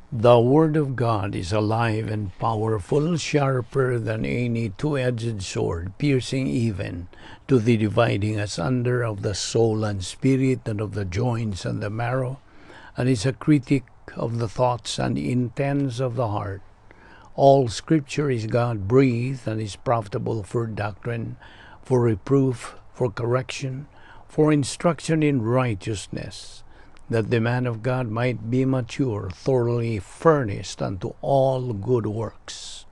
The Word of God is alive and powerful, sharper than any two-edged sword, piercing even to the dividing asunder of the soul and spirit and of the joints and the marrow, and is a critic of the thoughts and intents of the heart. All Scripture is God-breathed and is profitable for doctrine, for reproof, for correction, for instruction in righteousness, that the man of God might be mature, thoroughly furnished unto all good works.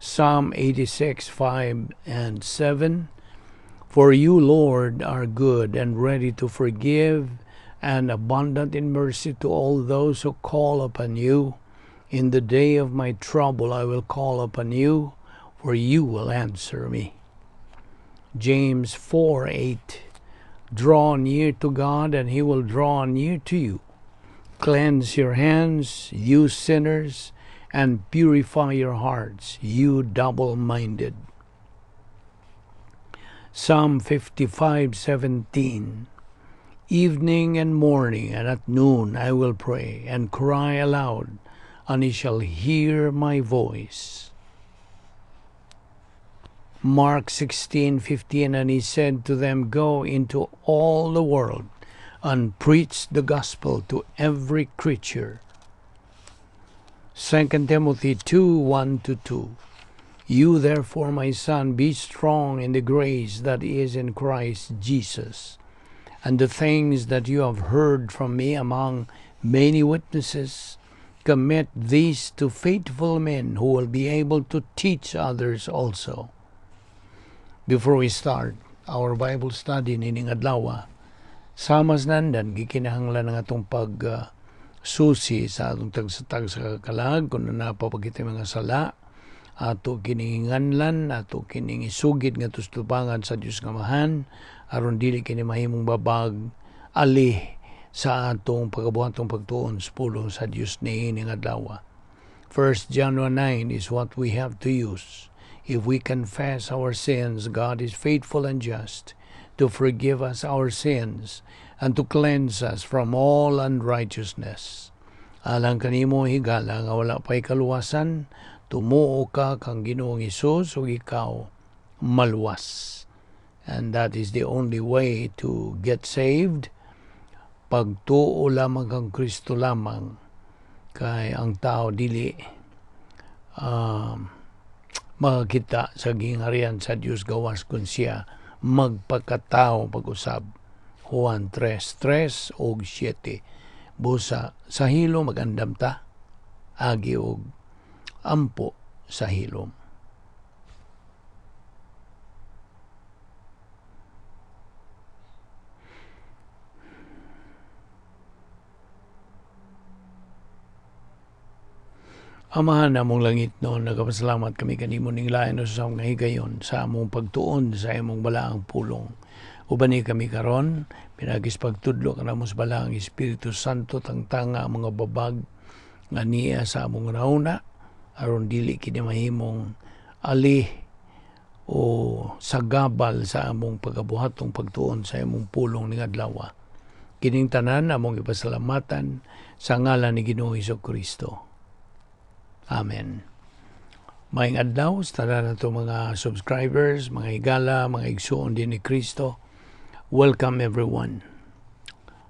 Psalm 86, 5 and 7. For you, Lord, are good and ready to forgive, and abundant in mercy to all those who call upon you. In the day of my trouble I will call upon you, for you will answer me. James 4:8. Draw near to God, and He will draw near to you. Cleanse your hands, you sinners, and purify your hearts, you double-minded. Psalm 55:17. Evening and morning and at noon I will pray and cry aloud, and He shall hear my voice. Mark 16:15, and He said to them, Go into all the world and preach the gospel to every creature. 2 Timothy 2:1-2. You therefore, my son, be strong in the grace that is in Christ Jesus. And the things that you have heard from me among many witnesses, commit these to faithful men who will be able to teach others also. Before we start our Bible study nining adlaw, samas nandan gikinahanglan ng atong susi sa atong tagsatag sa kakalag kung napapagiti mga sala, ato kininganlan, ato kining isugid nga tustubangan sa Dios nga mahan, aron dili kini mahimong babag ali sa atong pagabuhatong pagtuon sa pulong sa Dios niining adlaw. 1 John 9 is what we have to use. If we confess our sins, God is faithful and just to forgive us our sins and to cleanse us from all unrighteousness. Alang kanimo higala nga wala pa'y kaluwasan, tumuo ka kang Ginoong Hesus ug ikaw maluwas. And that is the only way to get saved. Pagtuo lamang kang Kristo lamang, kay ang tao dili makakita sa gingharian sa Dios gawas kun siya magpakatao pag-usab. Juan 3:3 og 7. Busa sa hilom magandam ta, agi og ampo sa hilom. Amahan namong langit noon, nagapasalamat kami kanimo ning lain sa among higayon sa among pagtuon sa imong balaang pulong. Ubani kami karon, pinagis pagtudlo kanamo sa balaang Espiritu Santo tangtanga ang mga babag nga niya sa among nauna, aron dili kini mahimong ali o sagabal sa among pagabuhatong pagtuon sa imong pulong ning adlaw. Kining tanan among ipasalamatan sa ngalan ni Ginoong Hesukristo. Amen. Maayong adlaw sa tanan nato mga subscribers, mga higala, mga igsuon din ni Kristo. Welcome everyone.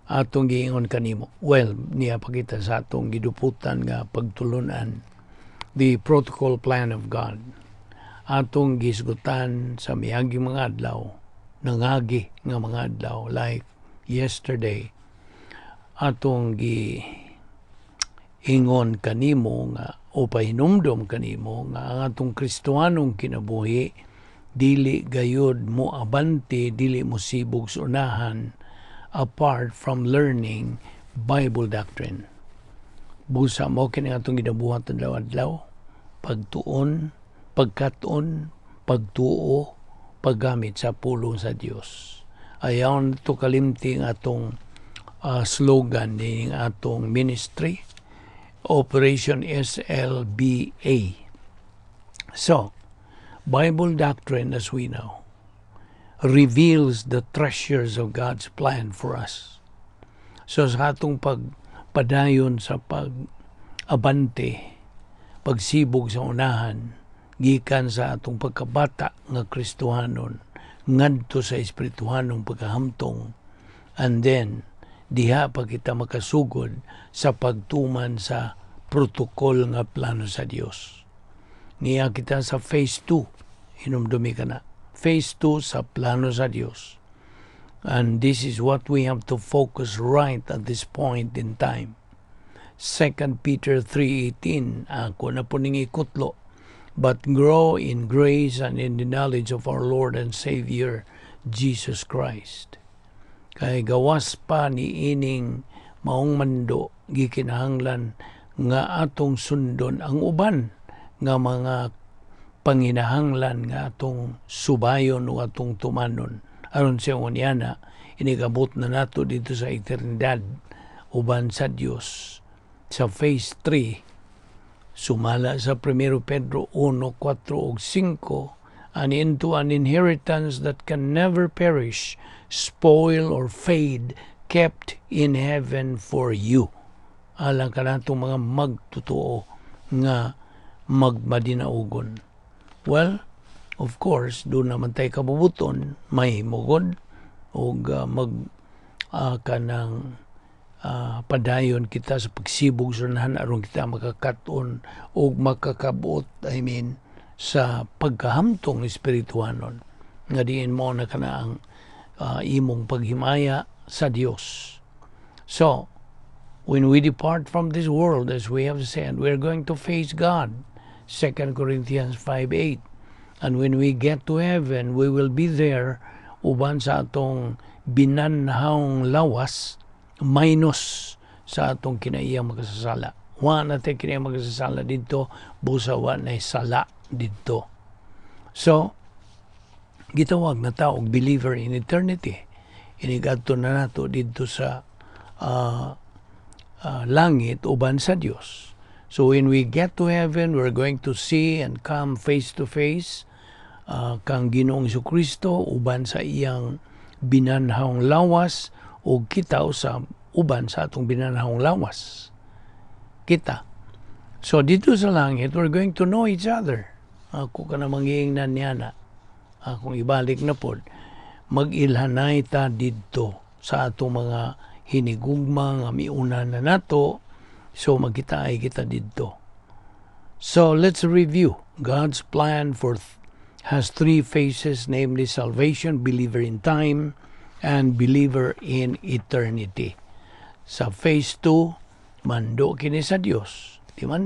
Atong giingon kanimo. Well, niya pakita sa atong giduputan nga pagtulunan the protocol plan of God. Atong gisgutan sa miaging mga adlaw, nangagi nga mga adlaw like yesterday. Atong ingon kanimo nga o pahinumdom kanimo nga ang atong Kristohanong kinabuhi dili gayud mo abante, dili mo sibog sa unahan apart from learning Bible doctrine. Busa mo kini atong ginabuhat adlaw-adlaw, pagtuon, pagkaton, pagtuo, paggamit sa pulong sa Dios. Ayaw to kalimti ang atong slogan ning atong ministry, Operation SLBA. So, Bible doctrine, as we know, reveals the treasures of God's plan for us. So, sa atong pagpadayon sa abante, pagsibog sa unahan, gikan sa atong pagkabata nga Kristohanon, ngadto sa espirituhanong pagkahamtong, and then diha pa kita makasugod sa pagtuman sa protokol nga plano sa Dios. Niya kita sa phase 2, hinumdumi ka na. Phase 2 sa plano sa Dios. And this is what we have to focus right at this point in time. 2 Peter 3:18, ako na po ning ikutlo, but grow in grace and in the knowledge of our Lord and Savior, Jesus Christ. Kay gawas pa ni ining maong mando, gikinahanglan nga atong sundon ang uban nga mga panginahanglan nga atong subayon o atong tumanon. Aron sa unyana, inigabot na nato dito sa eternidad, uban sa Dios. Sa phase 3, sumala sa 1 Pedro 1:4 ug 5, and into an inheritance that can never perish, spoil or fade, kept in heaven for you. Alang ka natong mga magtutuo nga magmadinaugon. Well, of course, doon naman tayo kabubuton, may mugod o kanang padayon kita sa pagsibog sa unahan aron kita makakaton o makakabot, sa pagkahamtong espirituhanon. Nga diin mo na ka na ang imong paghimaya sa Dios. So, when we depart from this world, as we have said, we are going to face God. 2 Corinthians 5:8. And when we get to heaven, we will be there uban sa atong binanhawng lawas minus sa atong kinaiyang makasasala. Wa na tayo kinaiyang makasasala dito, busa wa na sala dito. So, gitawag na taog believer in eternity. Inigadto na nato dito sa langit uban sa Dios. So when we get to heaven, we're going to see and come face to face kang Ginoong Jesucristo uban sa iyang binanhawng lawas o kita sa uban sa atong binanhawng lawas. Kita. So dito sa langit, we're going to know each other. Ako ka na manghiingnan niya na. Akong ibalik na po. Mag-ilhanay ta dito sa atong mga hinigugma nga miuna na nato. So magkita ay kita dito. So let's review. God's plan has 3 phases, namely salvation, believer in time, and believer in eternity. Sa phase 2, mando kini sa Dios. Di man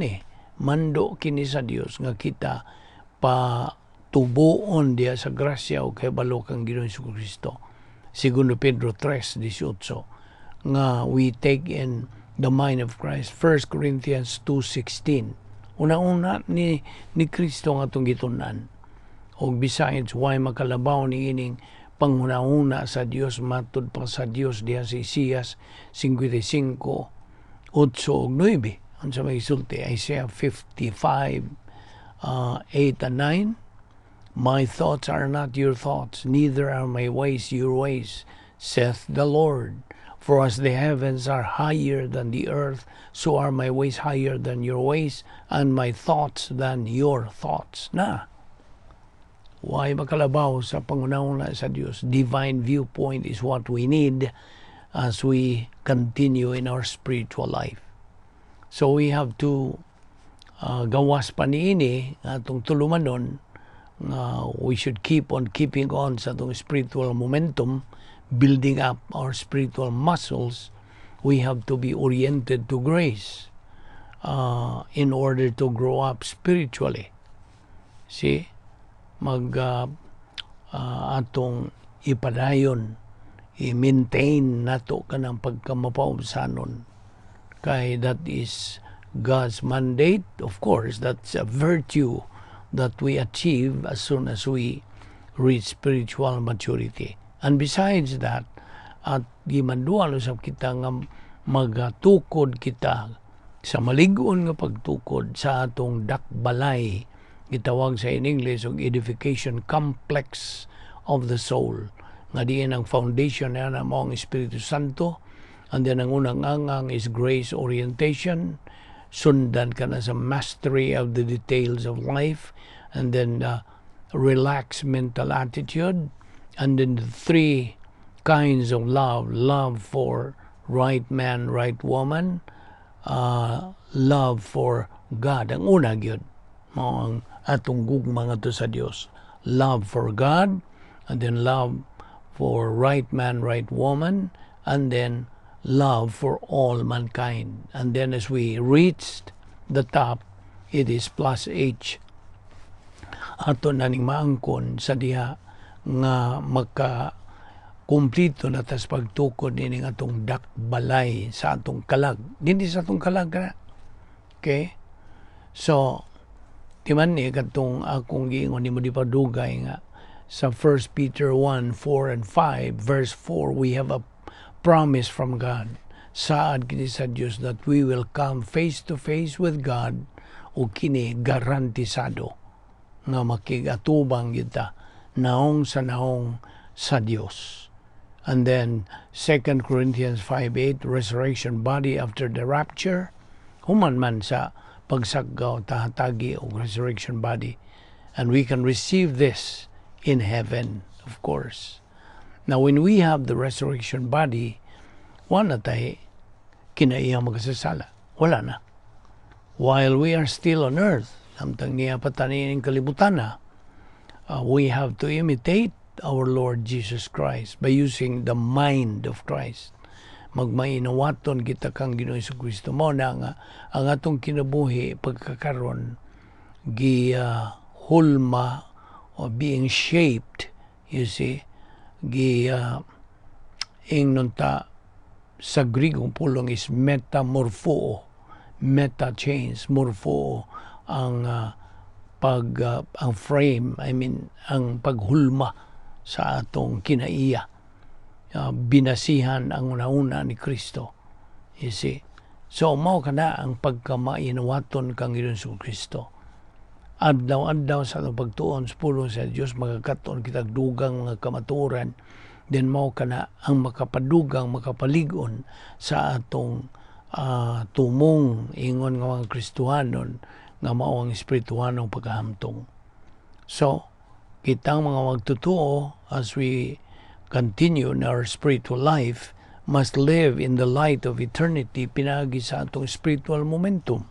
mando kini sa Dios nga kita pa tubuon diya sa grasya o kay balo kang Ginoong Jesucristo. 2 Pedro 3:18 nga we take in the mind of Christ. 1 Corinthians 2:16. Una-una ni Kristo nga itong gitunan. O besides, why makalabaw ni ining panghuna-una sa Dios, matud pa sa Dios diha sa Isaias 55:8 ug 9. Ang sa may sulti, Isaiah 55:8 and 9. My thoughts are not your thoughts, neither are my ways your ways, saith the Lord. For as the heavens are higher than the earth, so are my ways higher than your ways, and my thoughts than your thoughts. Na, why makalabaw sa pangunauna sa Diyos? Divine viewpoint is what we need as we continue in our spiritual life. So we have to gawas pa niini atong tulumanon. We should keep on keeping on sa atong spiritual momentum, building up our spiritual muscles. We have to be oriented to grace in order to grow up spiritually. See? Atong ipadayon, i-maintain nato ka ng pagkamapaubsanon. Kay that is God's mandate. Of course, that's a virtue that we achieve as soon as we reach spiritual maturity. And besides that, at gimanduan usab kita nga magatukod kita sa maligon nga pagtukod sa atong dakbalay, gitawag sa in English og edification complex of the soul, nga diin ang foundation na mo ang Espiritu Santo, and then ang unang angang is grace orientation, sundan ka na sa mastery of the details of life, and then relaxed mental attitude, and then the three kinds of love for right man, right woman, love for God. Ang una gyud mao ang atong gugma ngadto sa Dios. Love for God, and then love for right man, right woman, and then love for all mankind. And then as we reached the top, it is plus H. Ato na ning maangkon sa diha nga kumplito na tas pagtukod ini atong dakbalay sa atong kalag. Dili sa atong kalag na. Okay? So, timan ni katong akong giingon nimo di padugay nga sa 1 Peter 1:4 and 5, verse 4, we have a promise from God. Saad kini sa Dios that we will come face to face with God, o kini garantisado nga makigatubang kita naong sa Dios. And then 2 Corinthians 5:8, resurrection body after the rapture, human man sa pagsaggaw tahatagi o resurrection body, and we can receive this in heaven, of course. Now when we have the resurrection body, wala tayo kinaiyang magkasasala, wala na. While we are still on earth, samtang niya patanin kalibutan na, we have to imitate our Lord Jesus Christ by using the mind of Christ. Magmainawaton kita kang Ginoo Kristo mo na nga ang atong kinabuhi pagkakaron hulma or being shaped, you see, ingnon ta sa Grigong pulong is metamorpho, meta change, morpho ang ang frame, ang paghulma sa atong kinaiya. Binasihan ang una-una ni Kristo. You see? So, mao kana ang pagkamainawaton kang Ginoo Kristo. Adlaw-adlaw sa atong pagtuon sa pulong sa Dios, magakaton kitag dugang mga kamaturan, then mao kana ang makapadugang, makapaligon sa atong tumong ingon nga mga Kristohanon nga mao ang espirituhanong pagkahamtong. So, kitang mga magtutuo as we continue in our spiritual life must live in the light of eternity, pinagi sa atong spiritual momentum,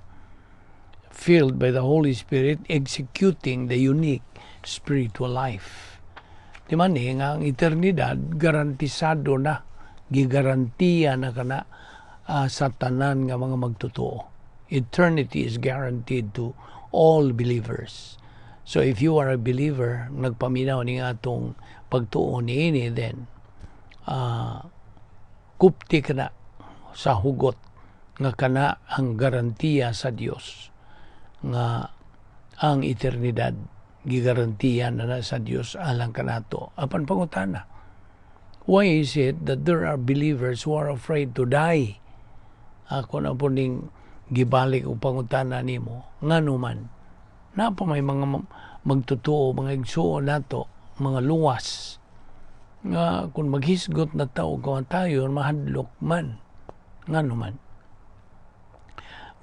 filled by the Holy Spirit, executing the unique spiritual life. Di man nga ang eternidad garantisado na, gigarantiya na kana sa tanan nga mga magtutuo. Eternity is guaranteed to all believers. So if you are a believer, nagpaminaw ni atong pagtuo niini, then kupti ka na sa hugot nga kana ang garantiya sa Dios nga ang eternidad gigarantiya na sa Dios alang kanato. Apan pangutana, why is it that there are believers who are afraid to die? Ako na po ning gibalik o pangutana nimo, ngano man na pa may mga magtutuo, mga igsuo nato, mga luwas nga kung maghisgot na tao gawan tayo mahadlok man, ngano man.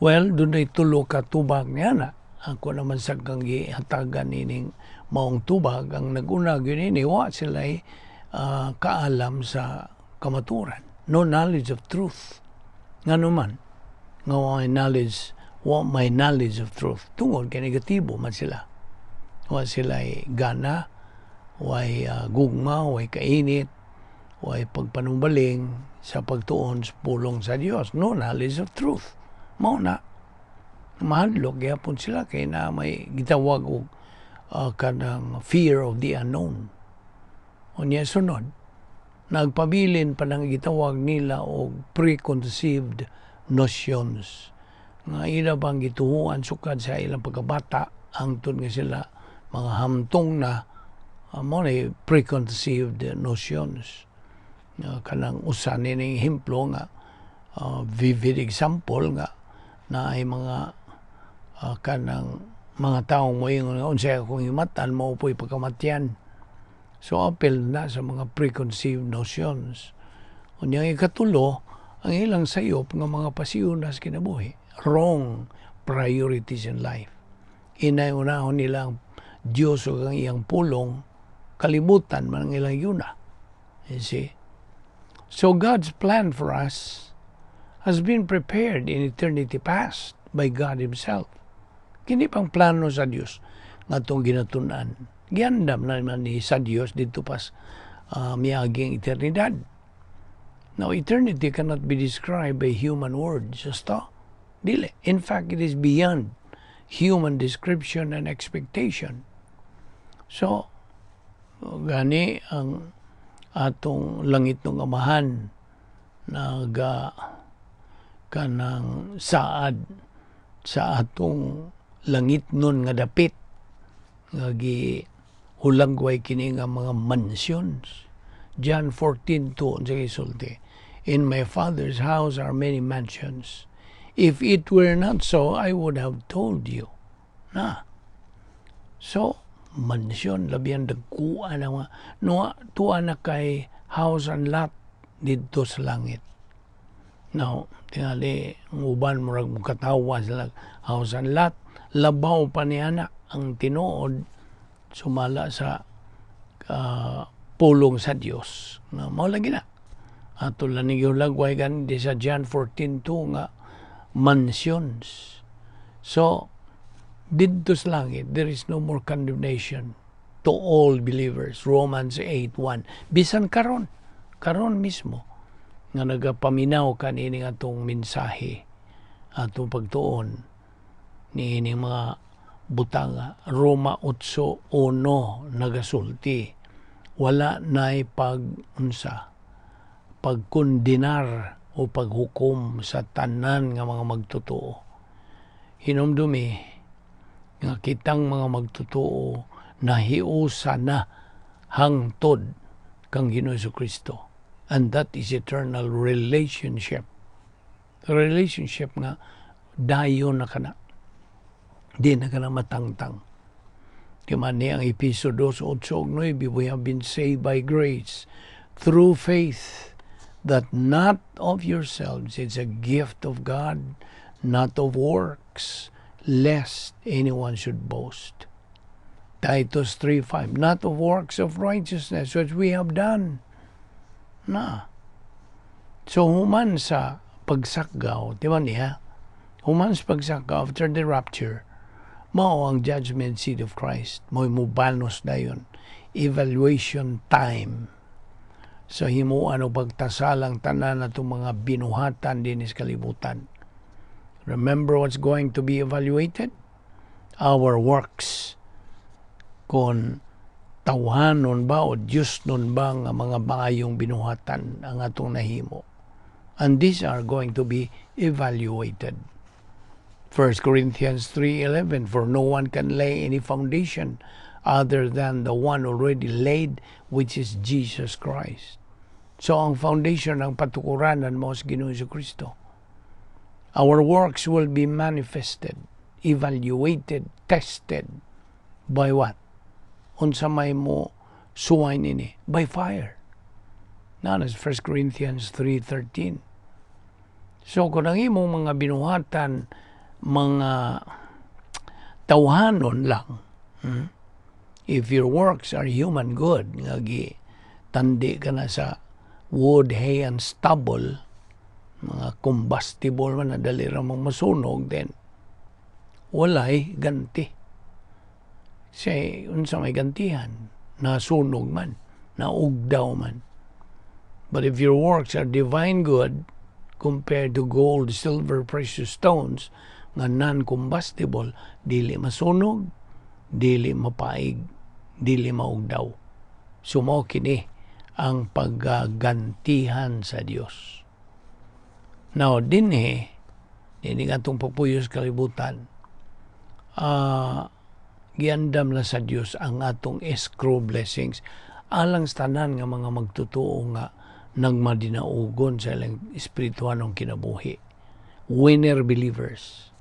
Well, doon ay tulo ka tubag niya na. Ako naman sa kang hatagan nining maong tubag, ang nag-unag yun ini, wa sila kaalam sa kamaturan. No knowledge of truth. Ngano man, nga may knowledge of truth. Tungod kay negatibo man sila. Wa sila gana, way gugma, way kainit, way pagpanumbaling sa pagtuon sa pulong sa Dios. No knowledge of truth. Mao na mahadlok gyapon sila kay na may gitawag og kanang fear of the unknown. Unya sunod, nagpabilin pa nang gitawag nila og preconceived notions. Nga ila bang gituhuan sukad sa ilang pagkabata hangtod nga sila mga hamtong na mo na preconceived notions. Kanang usa ning hemplo nga vivid example nga na ay mga kanang mga taong moingon nga unsay akong himatan mao po'y pagkamatyan. So apel na sa mga preconceived notions. Unyang ikatulo, ang ilang sayop nga mga pasiyunas kinabuhi. wrong priorities in life. Inay-unahon nilang Diyos o ang iyang pulong, kalibutan man ang ilang yuna. You see? So God's plan for us has been prepared in eternity past by God Himself. Kini pang plano sa Diyos nga itong ginatunan. Giandam na naman ni sa Diyos dito pas miaging eternidad. Now, eternity cannot be described by human words. Just dili. In fact, it is beyond human description and expectation. So, gani ang atong langit ng amahan kanang saad sa atong langit nun nga dapit nga hulagway kini nga mga mansions. John 14:2 sa isulti, in my Father's house are many mansions. If it were not so, I would have told you. So, mansion, labihan dagkuan na tuwa na kay house and lot dito sa langit. Now, tingali, ang uban mo rag katawa sila house and lot, labaw pa ni anak ang tinuod sumala sa pulong sa Dios. Na mao lagi na. Ato lang ni lagway gan di sa John 14:2 nga mansions. So, dito sa langit, there is no more condemnation to all believers. Romans 8:1. Bisan karon mismo nga nagapaminaw kanini atong mensahe atong pagtuon ni mga butanga. Roma 8:1 nagasulti, wala na'y pagkondenar o paghukom sa tanan nga mga magtotoo. Hinumdumi nga kitang mga magtotoo nahiusa na hangtod kang Ginoo Kristo. And that is eternal relationship. Relationship nga dayon na kana. Di na kana matangtang. Kimani ang episode 2:8-9, we have been saved by grace through faith, that not of yourselves, it's a gift of God, not of works, lest anyone should boast. Titus 3:5, not of works of righteousness which we have done. So human sa pagsakgaw, di ba niya? Human sa pagsakgaw after the rapture, mao ang judgment seat of Christ. Mo'y mubanos na yun. Evaluation time. So himuan o pagtasalang tanan na itong mga binuhatan din is kalibutan. Remember what's going to be evaluated? Our works. Kung tawhanon ba o Diyos nun ba nga mga maayong binuhatan ang atong nahimo. And these are going to be evaluated. 1 Corinthians 3:11, for no one can lay any foundation other than the one already laid, which is Jesus Christ. So ang foundation ng patukuranan mo sa Ginoo Kristo. Our works will be manifested, evaluated, tested by what? Unsa may mo suway nini? By fire. As 1 Corinthians 3:13. So kung ang imong mga binuhatan, mga tawhanon lang, if your works are human good, ngagi tandi ka na sa wood, hay, and stubble, mga combustible man na dali ramang masunog, then walay ganti. Say, unsa may gantihan, nasunog man, naugdaw man. But if your works are divine good, compared to gold, silver, precious stones, nga non-combustible, dili masunog, dili mapaig, dili maugdaw. Sumo kini ang paggantihan sa Dios. Now, dinhi nga itong pagpuyos kalibutan, giandam na sa Dios ang atong escrow blessings alang sa tanan nga mga magtotoo nga nagmadinaugon sa ilang espirituanong kinabuhi. Winner believers.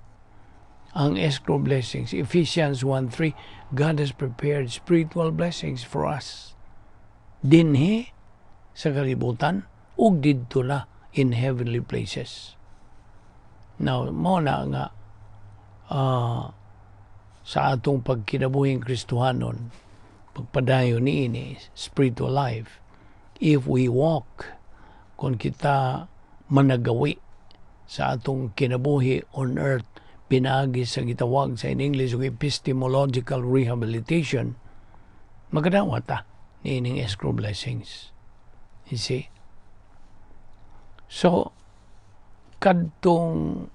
Ang escrow blessings, Ephesians 1:3, God has prepared spiritual blessings for us. Dinhi sa kalibutan ug didto na in heavenly places. Now, mo na nga sa atong pagkinabuhing Kristohanon, pagpadayon niini spiritual life, if we walk, kung kita managawi sa atong kinabuhi on earth, pinaagi sa gitawag sa in English epistemological rehabilitation, magadawat ta niining escrow blessings. You see? So, kadtong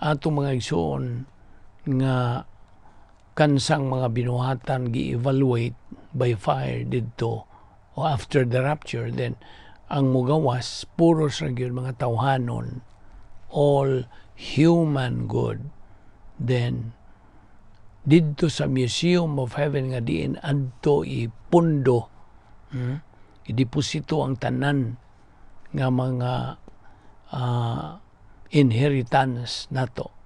atong mga igsoon nga kansang mga binuhatan gi-evaluate by fire didto o after the rapture, then ang mugawas puros ra gyud mga tawhanon, all human good. Then didto sa Museum of Heaven nga diin adto ipundo, ideposito ang tanan nga mga inheritance nato,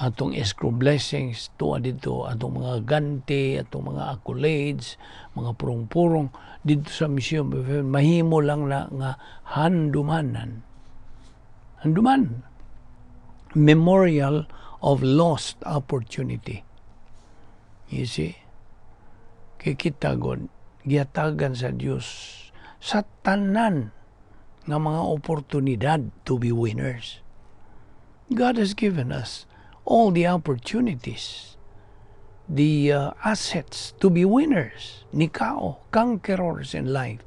atong escrow blessings tuwa dito, atong mga ganti, atong mga accolades, mga purong-purong dito sa Museum of Heaven, mahimo lang na nga handuman memorial of lost opportunity. You see, kay kita god giyatagan sa Dios sa tanan nga mga oportunidad to be winners. God has given us all the opportunities, the assets to be winners, nikao, conquerors in life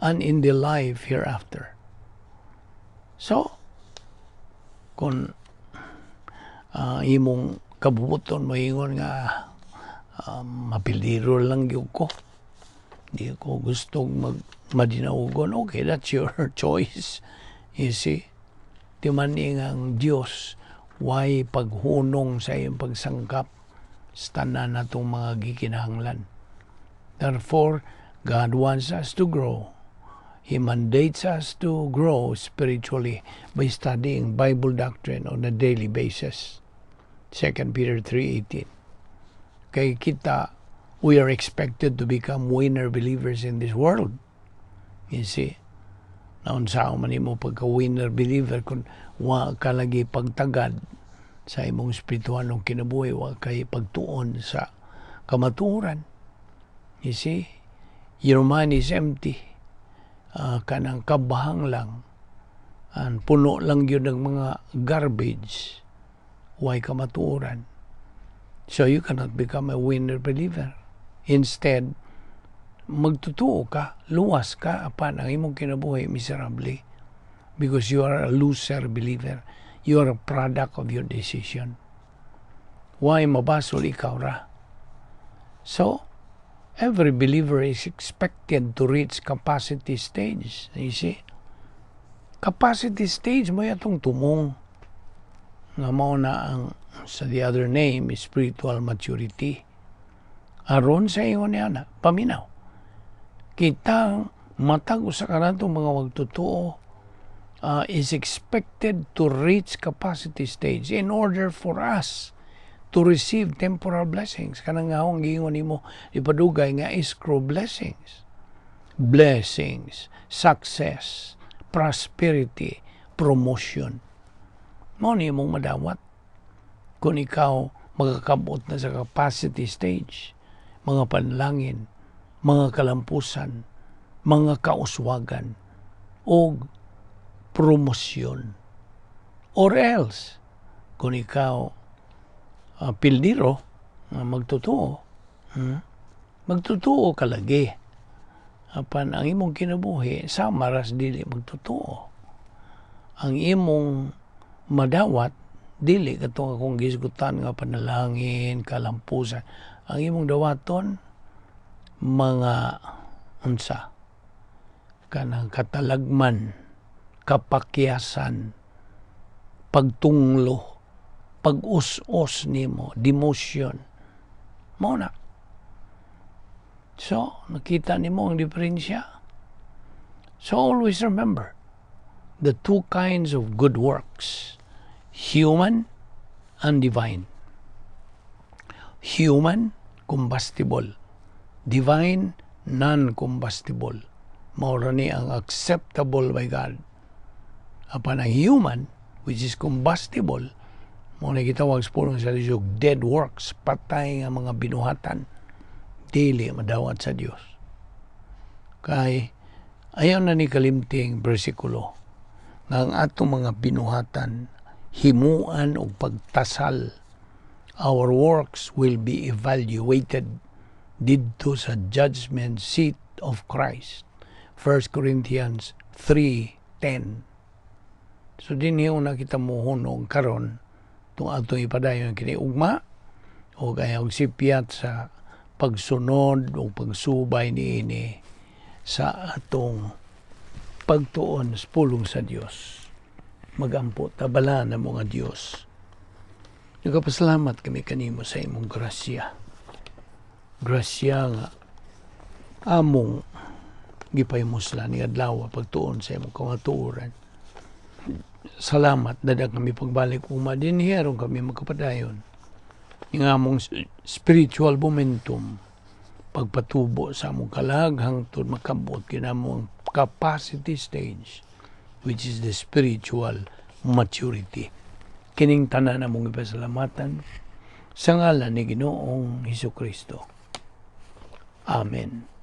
and in the life hereafter. So, kung imong kabubuton moingon nga mapildiro lang gyud ko, di ko gusto madinaugon, okay, that's your choice. You see, di man ang Dios way paghunong sa iyong pagsangkap sa tanan natong mga gikinahanglan. Therefore, God wants us to grow. He mandates us to grow spiritually by studying Bible doctrine on a daily basis. 2 Peter 3:18. Kay kita, we are expected to become winner believers in this world. You see, naon sa man mo pagka-winner believer kung wa ka lagi pagtagad sa imong espiritualong kinabuhi, wa kay pagtuon sa kamatuoran. You see, your mind is empty. Kanang kabahang lang. Puno lang yun ng mga garbage. Why kamatuoran? So you cannot become a winner believer. Instead, magtutuo ka, luwas ka, apan ang imong kinabuhi miserably. Because you are a loser believer. You are a product of your decision. Why mabasol ikaw ra? So, every believer is expected to reach capacity stage. You see? Capacity stage mo yatong tumong. Nga mao na ang sa the other name is spiritual maturity. Aron sa ingon niya na, paminaw. Kitang matag usa ka natong mga magtutuo is expected to reach capacity stage in order for us to receive temporal blessings. Kanang nga akong giingon nimo ipadugay nga escrow blessings. Blessings, success, prosperity, promotion. Mao ni mong madawat kung ikaw magkakabot na sa capacity stage. Mga panlangin, mga kalampusan, mga kauswagan, o promosyon. Or else, kung ikaw pildiro, magtutuo ka lagi. Apan ang imong kinabuhi, sa maras dili magtutuo. Ang imong madawat, dili katong akong gisgutan nga panalangin, kalampusan. Ang imong dawaton, mga unsa, kanang katalagman, kapakyasan, pagtunglo, pag-us-us nimo, demotion. Mao na. So, nakita nimo ang diferensya. So, always remember the two kinds of good works, human and divine. Human, combustible. Divine, non-combustible. Mao ni ang acceptable by God. Apan ang human, which is combustible, mo na gitawag sa pulong sa Dios, dead works, patay nga mga binuhatan, dili madawat sa Dios. Kay ayaw na ni kalimting bersikulo nga ang atong mga binuhatan himuan og pagtasal. Our works will be evaluated didto sa judgment seat of Christ. 1 Corinthians 3:10. So dinhiyo na kita mohunong karon tung atong ipadayon kini ugma o kaya og sipyat sa pagsunod o pagsubay niini sa atong pagtuon sa pulong sa Dios. Magampo tabala na mga Dios. Nagapasalamat kami kanimo sa imong grasya. Grasya nga among gipaymusla ni adlaw pagtuon sa imong kamatuoran. Salamat dada kami pagbalik uma din hiyaron kami magkapadayon. Yung among spiritual momentum pagpatubo sa among kalag hangtod makabot kinamong capacity stage, which is the spiritual maturity. Kining tanan among ipasalamatan sa ngalan ni Ginoong Hesukristo. Amen.